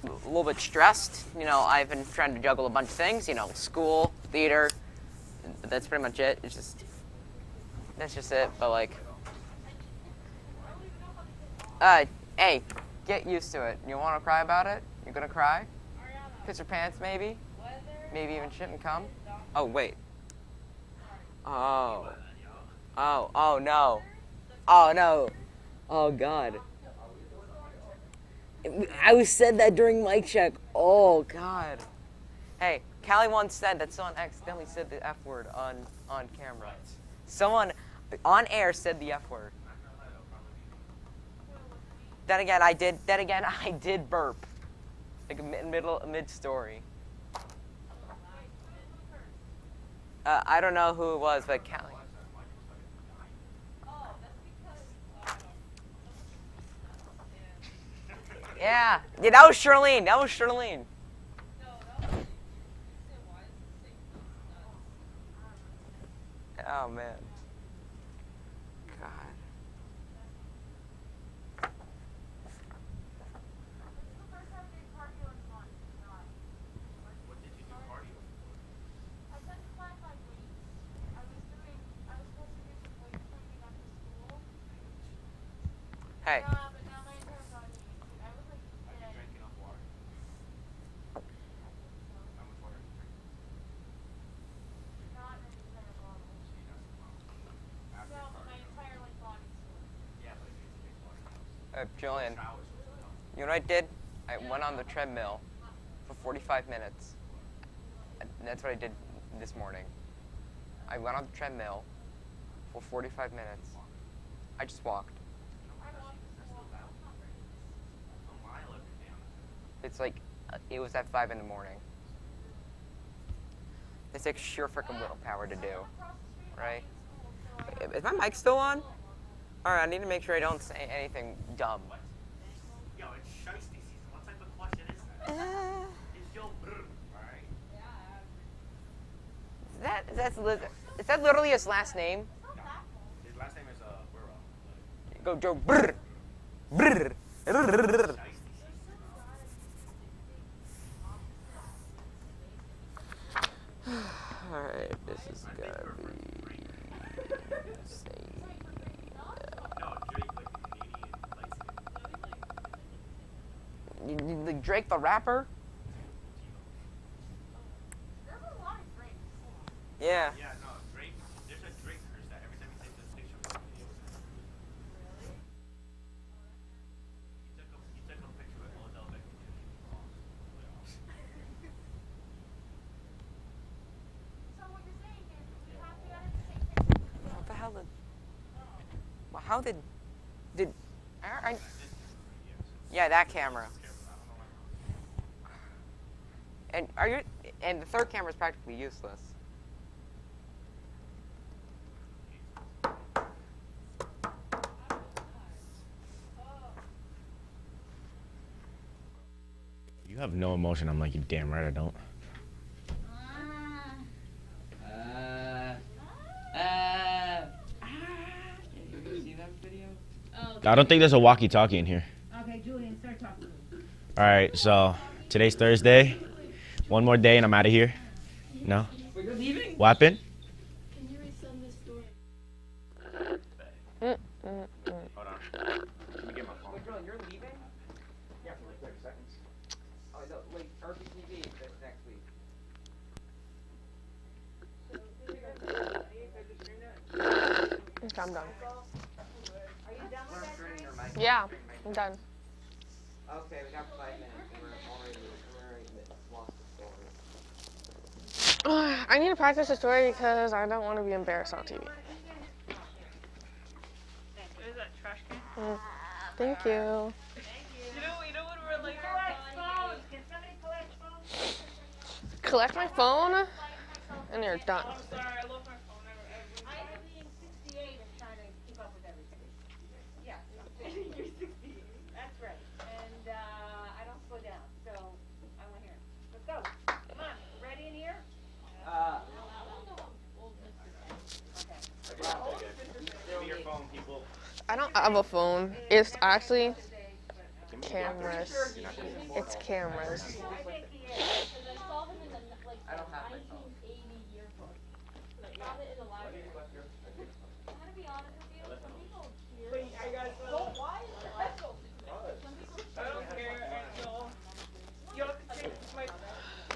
a little bit stressed. You know, I've been trying to juggle a bunch of things. You know, school, theater. But that's pretty much it. That's just it. But like, hey, get used to it. You want to cry about it? You're gonna cry? Piss your pants, maybe? Maybe even shit and come? Oh, wait. Oh. Oh no. Oh no. Oh God. I was said that during mic check. Oh God. Hey, Callie once said that someone accidentally said the F word on camera. Someone on air said the F word. Then again, I did burp. Like mid-story. I don't know who it was, but Callie. Yeah, that was Charlene. Oh man. God. Hey. Julian, you know what I did? I went on the treadmill for 45 minutes. That's what I did this morning. I went on the treadmill for 45 minutes. I just walked. It's like, it was at 5 in the morning. It's like sheer freaking willpower to do, right? Is my mic still on? Alright, I need to make sure I don't say anything dumb. Yo, it's shiesty season. What type of question is that? It's your brr, alright? Is that literally his last name? No. His last name is Burrow. Go Joe brr. Brr. Shiesty Alright, this is gonna be insane. No, Drake, like Canadian, Like Drake the rapper? Yeah. Yeah, no, Drake. There's a Drake curse that every time he takes this picture of him, he took a picture with Odell Beckham Jr. playoffs. So what you're saying is we have to edit the same picture. What the hell did... Well, how did... Yeah, that camera. And the third camera is practically useless. You have no emotion. I'm like, you damn right I don't. Did you see that video? I don't think there's a walkie-talkie in here. Okay, Julian, start talking. All right, so today's Thursday. One more day and I'm out of here. No? Wait, you're leaving? What happened? Can you resend this story? Hold on. Let me get my phone. Wait, Julian, you're leaving? Yeah, for like 30 seconds. Oh, no, wait, RPtv next week. Okay, I'm done. Are you done with that, Grace? Yeah, I'm done. Okay, we got 5 minutes and we're already lost the story. I need to practice the story because I don't want to be embarrassed on TV. What is that, trash can? Thank you. You know when we're like, Can somebody collect phones? Collect my phone, and you're done. I'm sorry, I love my phone. I'm reading 68 and trying to keep up with everything. Yeah, you're 68. That's right. And I don't slow down, so I want to hear it. Let's go. Come on, ready in here? Give me your phone, people. I don't have a phone. It's actually, cameras. It's cameras. I don't have my phone. I don't care, Angel. You have to take my. I'm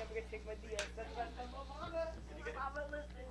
gonna take my DS. That's what I'm listening.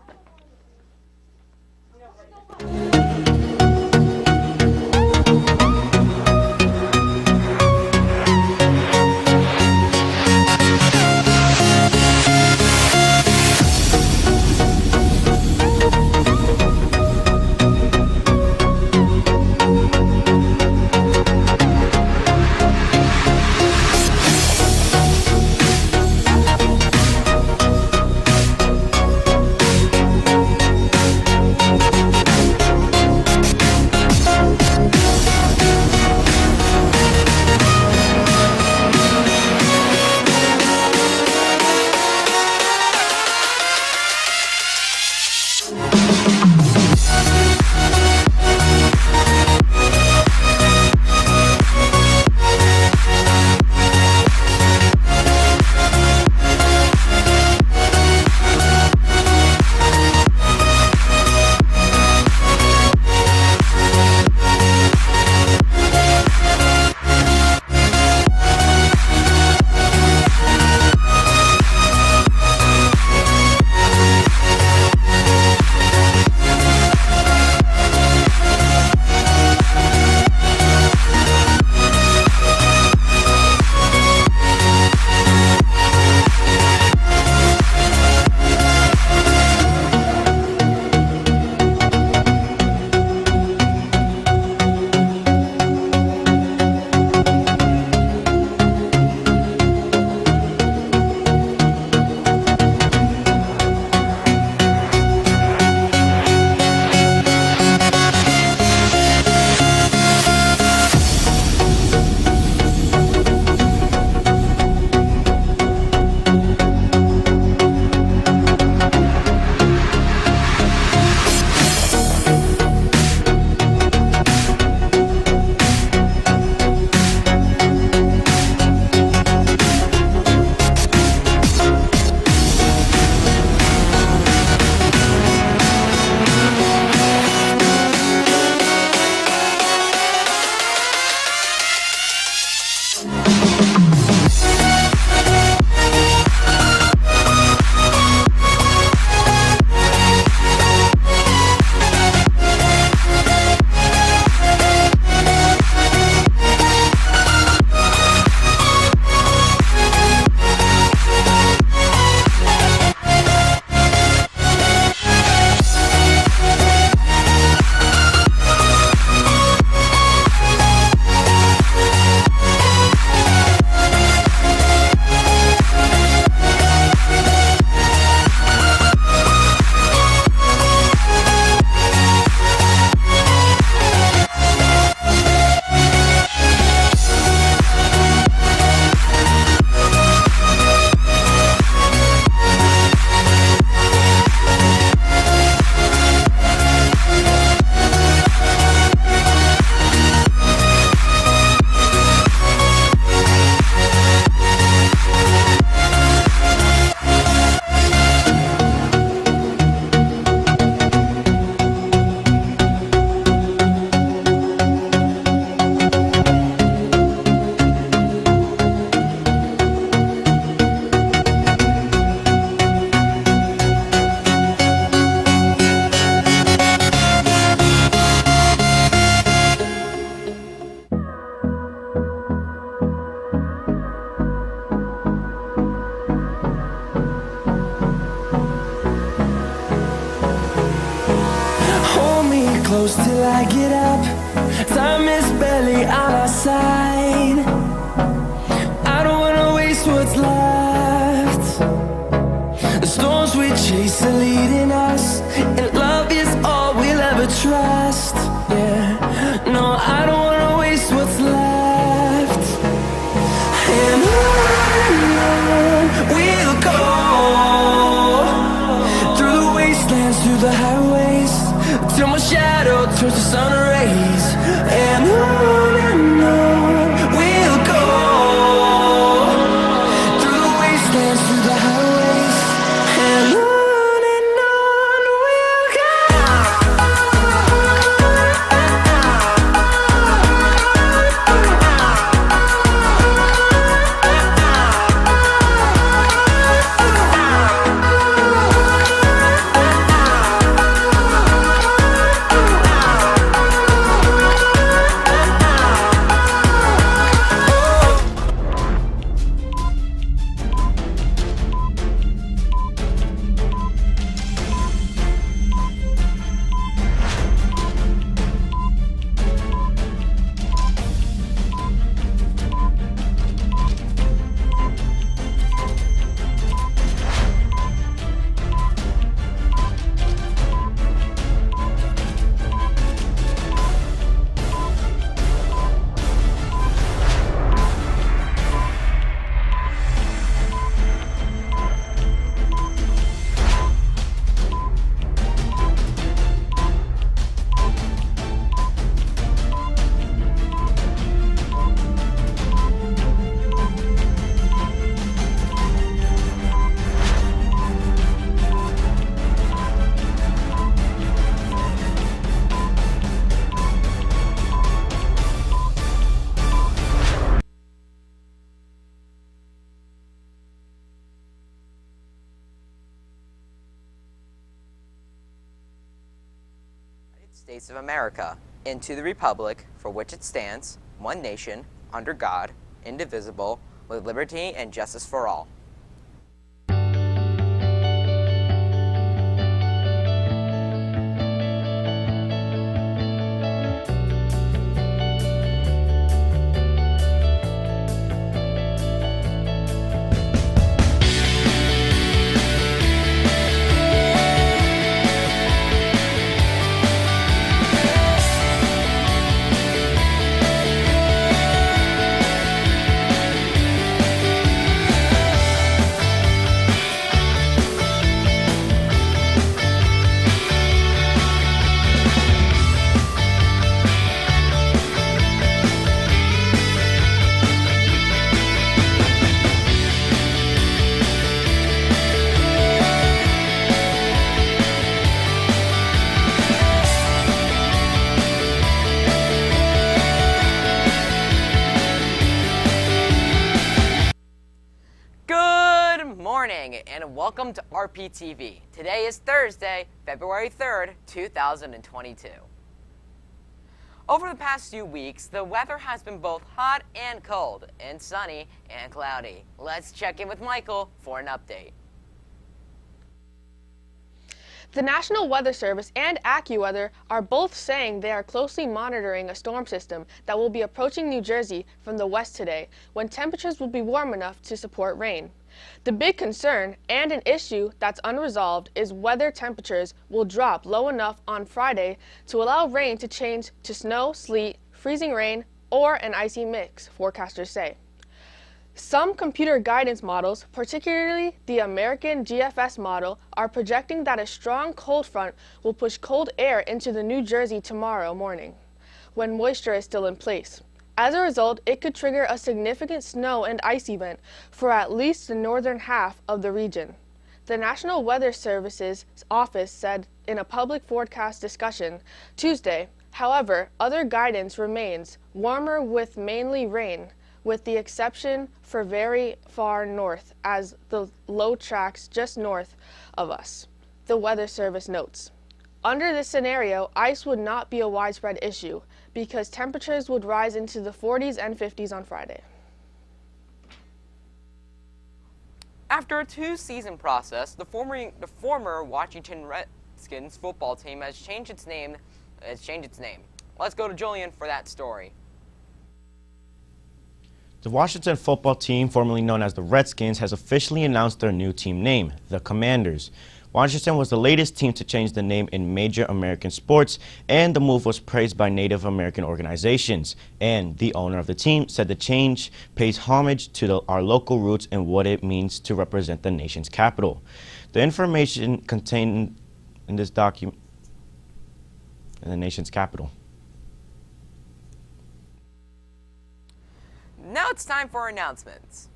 close till I get up. Time is barely on our side. I don't wanna waste what's left. The storms we chase are leading us, and love is all we'll ever trust. Yeah, no, I don't wanna waste what's left. And on we'll go, through the wastelands, through the highways, till my shadow turns to sun rays. And on we'll go, States of America, and to the republic for which it stands, one nation, under God, indivisible, with liberty and justice for all. Good morning and welcome to RPtv. Today is Thursday, February 3rd, 2022. Over the past few weeks, the weather has been both hot and cold, and sunny and cloudy. Let's check in with Michael for an update. The National Weather Service and AccuWeather are both saying they are closely monitoring a storm system that will be approaching New Jersey from the west today, when temperatures will be warm enough to support rain. The big concern, and an issue that's unresolved, is whether temperatures will drop low enough on Friday to allow rain to change to snow, sleet, freezing rain, or an icy mix, forecasters say. Some computer guidance models, particularly the American GFS model, are projecting that a strong cold front will push cold air into the New Jersey tomorrow morning, when moisture is still in place. As a result, it could trigger a significant snow and ice event for at least the northern half of the region. The National Weather Service's office said in a public forecast discussion Tuesday. However, other guidance remains warmer with mainly rain, with the exception for very far north as the low tracks just north of us, the Weather Service notes. Under this scenario, ice would not be a widespread issue because temperatures would rise into the 40s and 50s on Friday. After a two-season process, the former Washington Redskins football team has changed its name. Let's go to Julian for that story. The Washington football team, formerly known as the Redskins, has officially announced their new team name, the Commanders. Washington was the latest team to change the name in major American sports, and the move was praised by Native American organizations. And the owner of the team said the change pays homage to our local roots and what it means to represent the nation's capital. The information contained in this document in the nation's capital. Now it's time for announcements.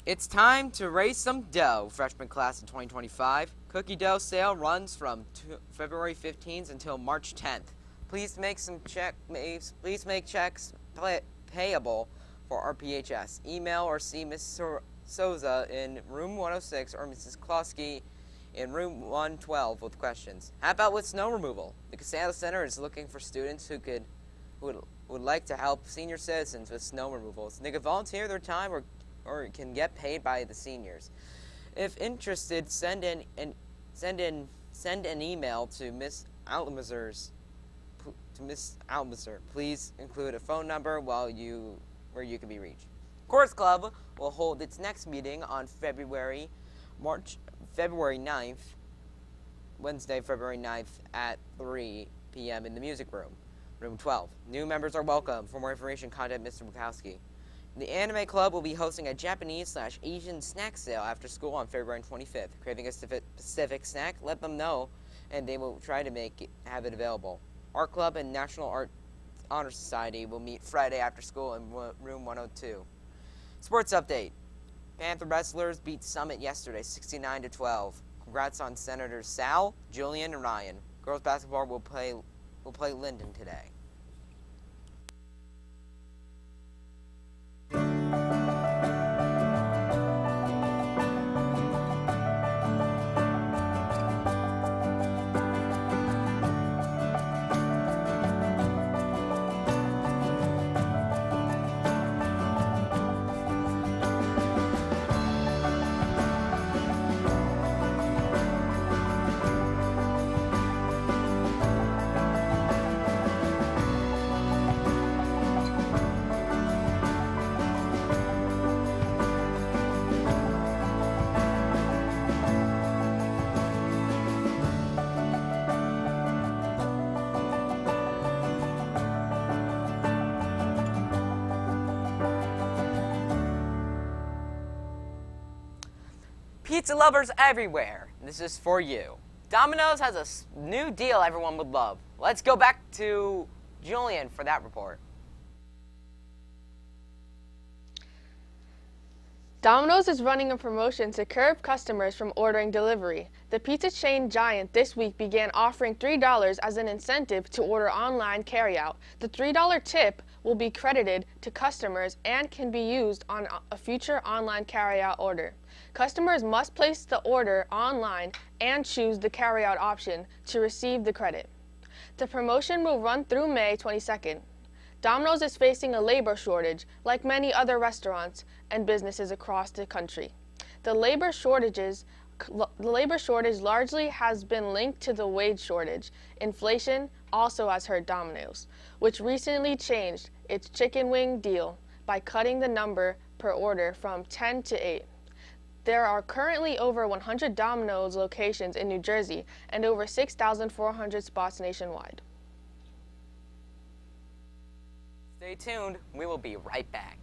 It's time to raise some dough, freshman class in 2025. Cookie dough sale runs from February 15th until March 10th. Please make checks payable for RPHS. Email or see Ms. Souza in room 106 or Mrs. Klosky in room 112 with questions. How about with snow removal? The Casella Center is looking for students who would like to help senior citizens with snow removals. They can volunteer their time or can get paid by the seniors. If interested, send an email to Miss Almazer. Please include a phone number where you can be reached. Chorus Club will hold its next meeting on February 9th, Wednesday, February 9th at 3 p.m. in the music room, room 12. New members are welcome. For more information, contact Mr. Bukowski. The Anime Club will be hosting a Japanese/Asian snack sale after school on February 25th. Craving a specific snack? Let them know, and they will try to have it available. Art Club and National Art Honor Society will meet Friday after school in room 102. Sports update. Panther wrestlers beat Summit yesterday, 69-12. Congrats on Senators Sal, Julian, and Ryan. Girls basketball will play Linden today. Pizza lovers everywhere, this is for you. Domino's has a new deal everyone would love. Let's go back to Julian for that report. Domino's is running a promotion to curb customers from ordering delivery. The pizza chain giant this week began offering $3 as an incentive to order online carryout. The $3 tip will be credited to customers and can be used on a future online carryout order. Customers must place the order online and choose the carryout option to receive the credit. The promotion will run through May 22nd. Domino's is facing a labor shortage, like many other restaurants and businesses across the country. The labor shortage largely has been linked to the wage shortage. Inflation also has hurt Domino's, which recently changed its chicken wing deal by cutting the number per order from 10 to 8. There are currently over 100 Domino's locations in New Jersey and over 6,400 spots nationwide. Stay tuned, we will be right back.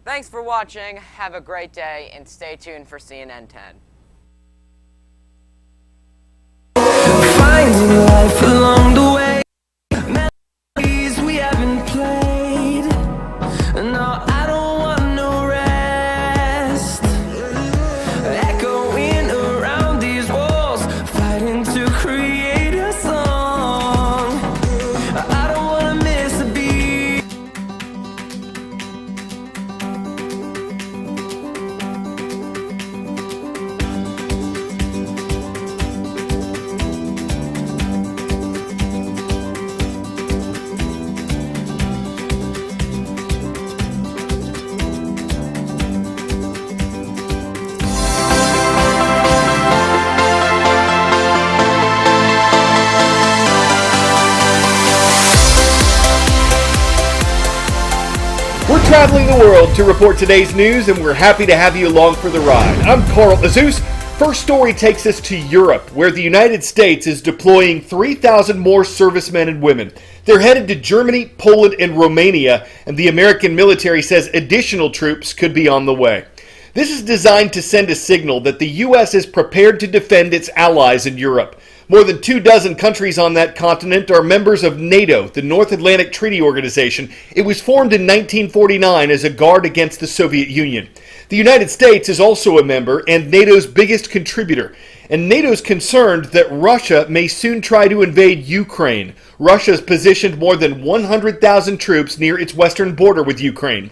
Thanks for watching, have a great day, and stay tuned for CNN 10. Finding life along the way, melodies we haven't played. No, I don't want no rest. Echoing around these walls, fighting to create a song. I don't wanna miss a beat. We're traveling the world to report today's news, and we're happy to have you along for the ride. I'm Carl Azus. First story takes us to Europe, where the United States is deploying 3,000 more servicemen and women. They're headed to Germany, Poland, and Romania, and the American military says additional troops could be on the way. This is designed to send a signal that the U.S. is prepared to defend its allies in Europe. More than 24 countries on that continent are members of NATO, the North Atlantic Treaty Organization. It was formed in 1949 as a guard against the Soviet Union. The United States is also a member and NATO's biggest contributor. And NATO's concerned that Russia may soon try to invade Ukraine. Russia's positioned more than 100,000 troops near its western border with Ukraine.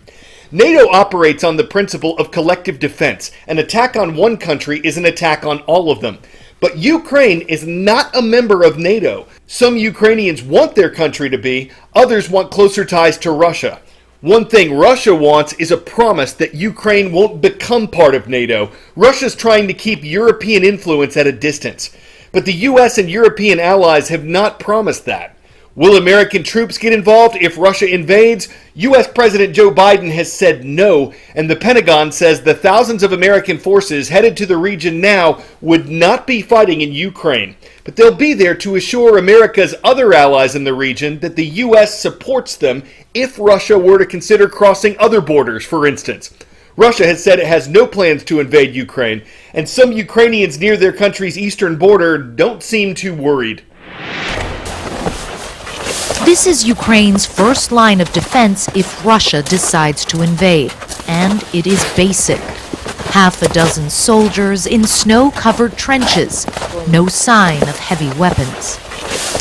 NATO operates on the principle of collective defense. An attack on one country is an attack on all of them. But Ukraine is not a member of NATO. Some Ukrainians want their country to be, others want closer ties to Russia. One thing Russia wants is a promise that Ukraine won't become part of NATO. Russia's trying to keep European influence at a distance. But the US and European allies have not promised that. Will American troops get involved if Russia invades? U.S. President Joe Biden has said no, and the Pentagon says the thousands of American forces headed to the region now would not be fighting in Ukraine. But they'll be there to assure America's other allies in the region that the U.S. supports them if Russia were to consider crossing other borders, for instance. Russia has said it has no plans to invade Ukraine, and some Ukrainians near their country's eastern border don't seem too worried. This is Ukraine's first line of defense if Russia decides to invade, and it is basic. Half a dozen soldiers in snow-covered trenches, no sign of heavy weapons.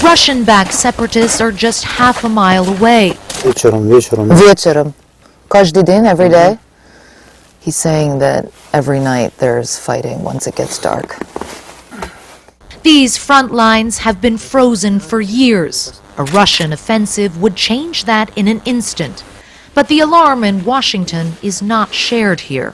Russian-backed separatists are just half a mile away. Вечером. Каждый день, every day. He's saying that every night there's fighting once it gets dark. These front lines have been frozen for years. A Russian offensive would change that in an instant. But the alarm in Washington is not shared here.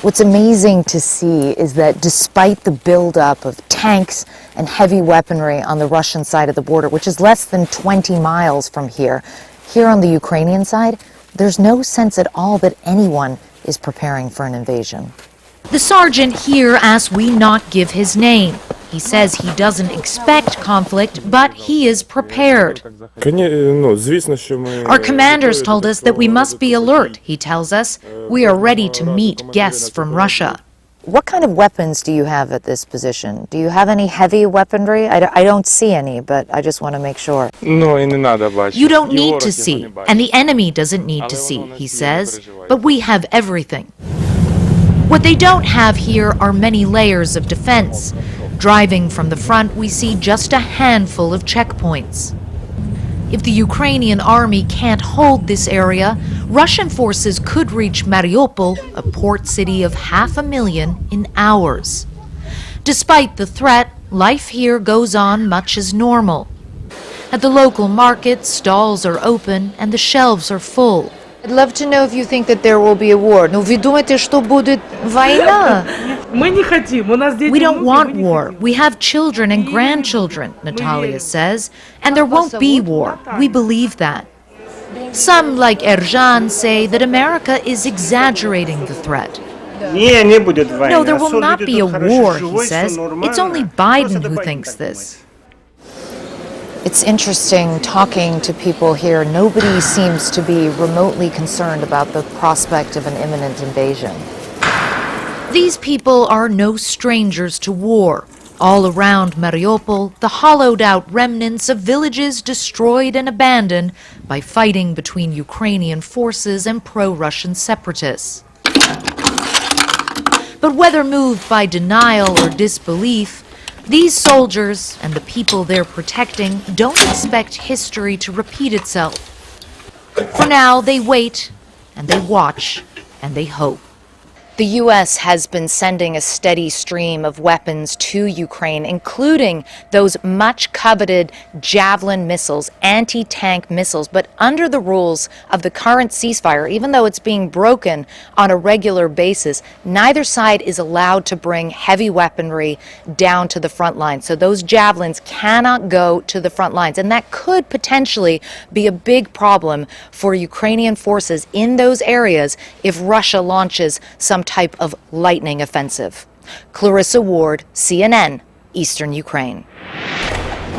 What's amazing to see is that despite the buildup of tanks and heavy weaponry on the Russian side of the border, which is less than 20 miles from here on the Ukrainian side, there's no sense at all that anyone is preparing for an invasion. The sergeant here asks we not give his name. He says he doesn't expect conflict, but he is prepared. Our commanders told us that we must be alert, he tells us. We are ready to meet guests from Russia. What kind of weapons do you have at this position? Do you have any heavy weaponry? I don't see any, but I just want to make sure. You don't need to see, and the enemy doesn't need to see, he says, but we have everything. What they don't have here are many layers of defense. Driving from the front, we see just a handful of checkpoints. If the Ukrainian army can't hold this area, Russian forces could reach Mariupol, a port city of 500,000, in hours. Despite the threat, life here goes on much as normal. At the local market, stalls are open and the shelves are full. I'd love to know if you think that there will be a war. Но вы думаете, что будет война? We don't want war. We have children and grandchildren, Natalia says, and there won't be war. We believe that. Some, like Erjan, say that America is exaggerating the threat. No, there will not be a war, he says. It's only Biden who thinks this. It's interesting talking to people here. Nobody seems to be remotely concerned about the prospect of an imminent invasion. These people are no strangers to war. All around Mariupol, the hollowed-out remnants of villages destroyed and abandoned by fighting between Ukrainian forces and pro-Russian separatists. But whether moved by denial or disbelief, these soldiers and the people they're protecting don't expect history to repeat itself. For now, they wait, and they watch, and they hope. The U.S. has been sending a steady stream of weapons to Ukraine, including those much-coveted Javelin missiles, anti-tank missiles. But under the rules of the current ceasefire, even though it's being broken on a regular basis, neither side is allowed to bring heavy weaponry down to the front lines. So those Javelins cannot go to the front lines. And that could potentially be a big problem for Ukrainian forces in those areas if Russia launches some type of lightning offensive. Clarissa Ward, CNN, Eastern Ukraine.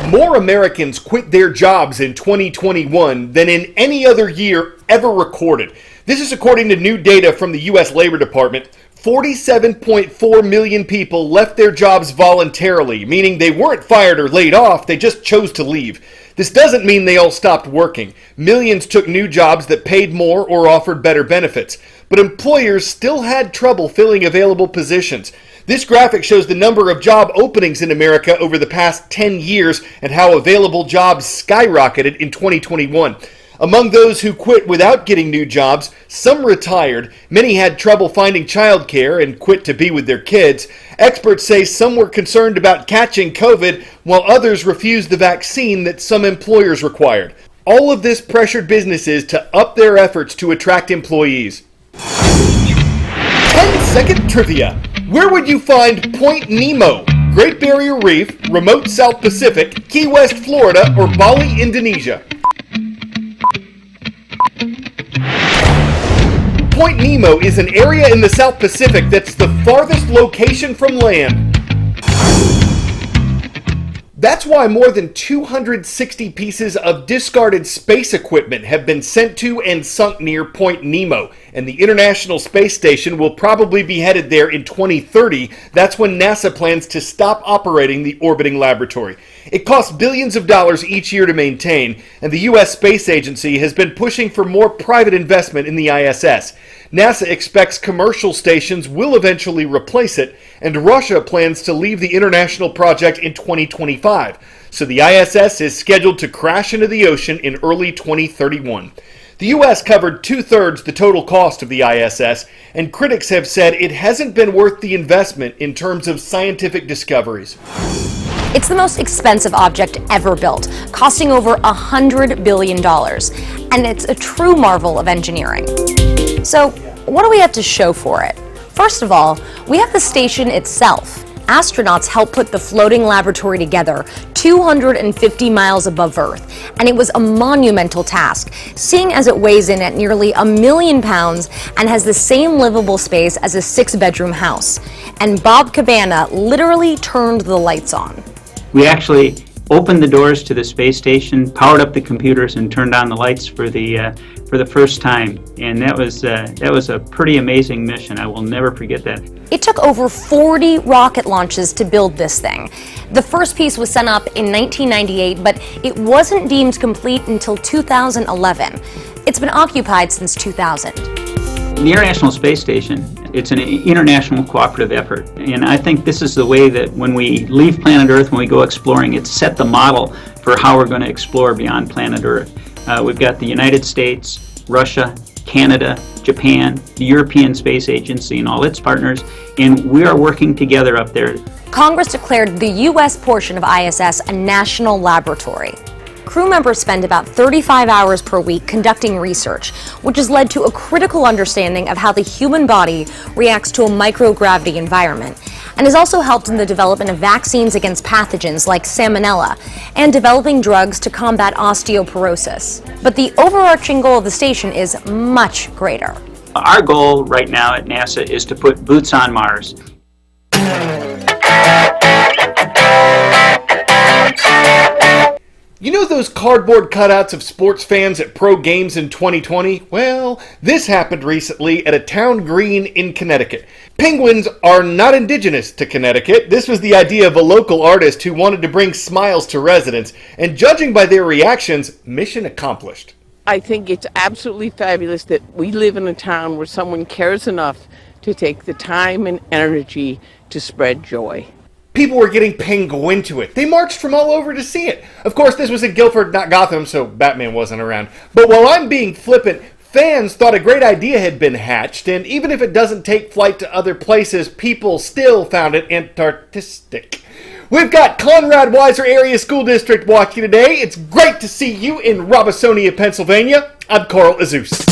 More Americans quit their jobs in 2021 than in any other year ever recorded. This is according to new data from the U.S. Labor Department. 47.4 million people left their jobs voluntarily, meaning they weren't fired or laid off, they just chose to leave. This doesn't mean they all stopped working. Millions took new jobs that paid more or offered better benefits. But employers still had trouble filling available positions. This graphic shows the number of job openings in America over the past 10 years and how available jobs skyrocketed in 2021. Among those who quit without getting new jobs, some retired, many had trouble finding childcare and quit to be with their kids. Experts say some were concerned about catching COVID, while others refused the vaccine that some employers required. All of this pressured businesses to up their efforts to attract employees. 10-second trivia. Where would you find Point Nemo? Great Barrier Reef, remote South Pacific, Key West, Florida, or Bali, Indonesia? Point Nemo is an area in the South Pacific that's the farthest location from land. That's why more than 260 pieces of discarded space equipment have been sent to and sunk near Point Nemo, and the International Space Station will probably be headed there in 2030. That's when NASA plans to stop operating the orbiting laboratory. It costs billions of dollars each year to maintain, and the U.S. Space Agency has been pushing for more private investment in the ISS. NASA expects commercial stations will eventually replace it, and Russia plans to leave the international project in 2025. So the ISS is scheduled to crash into the ocean in early 2031. The U.S. covered 2/3 the total cost of the ISS, and critics have said it hasn't been worth the investment in terms of scientific discoveries. It's the most expensive object ever built, costing over $100 billion, and it's a true marvel of engineering. So, what do we have to show for it? First of all, we have the station itself. Astronauts helped put the floating laboratory together 250 miles above Earth, and it was a monumental task, seeing as it weighs in at nearly 1 million pounds and has the same livable space as a 6-bedroom house. And Bob Cabana literally turned the lights on. We actually opened the doors to the space station, powered up the computers, and turned on the lights for the first time. And that was a pretty amazing mission. I will never forget that. It took over 40 rocket launches to build this thing. The first piece was sent up in 1998, but it wasn't deemed complete until 2011. It's been occupied since 2000. The International Space Station, it's an international cooperative effort. And I think this is the way that when we leave planet Earth, when we go exploring, it's set the model for how we're going to explore beyond planet Earth. We've got the United States, Russia, Canada, Japan, the European Space Agency and all its partners, and we are working together up there. Congress declared the U.S. portion of ISS a national laboratory. Crew members spend about 35 hours per week conducting research, which has led to a critical understanding of how the human body reacts to a microgravity environment, and has also helped in the development of vaccines against pathogens like salmonella, and developing drugs to combat osteoporosis. But the overarching goal of the station is much greater. Our goal right now at NASA is to put boots on Mars. You know those cardboard cutouts of sports fans at pro games in 2020? Well, this happened recently at a town green in Connecticut. Penguins are not indigenous to Connecticut. This was the idea of a local artist who wanted to bring smiles to residents, and judging by their reactions, mission accomplished. I think it's absolutely fabulous that we live in a town where someone cares enough to take the time and energy to spread joy. People were getting penguin to it. They marched from all over to see it. Of course, this was in Guilford, not Gotham, so Batman wasn't around. But while I'm being flippant, fans thought a great idea had been hatched, and even if it doesn't take flight to other places, people still found it antartistic. We've got Conrad Weiser Area School District watching today. It's great to see you in Robisonia, Pennsylvania. I'm Carl Azus.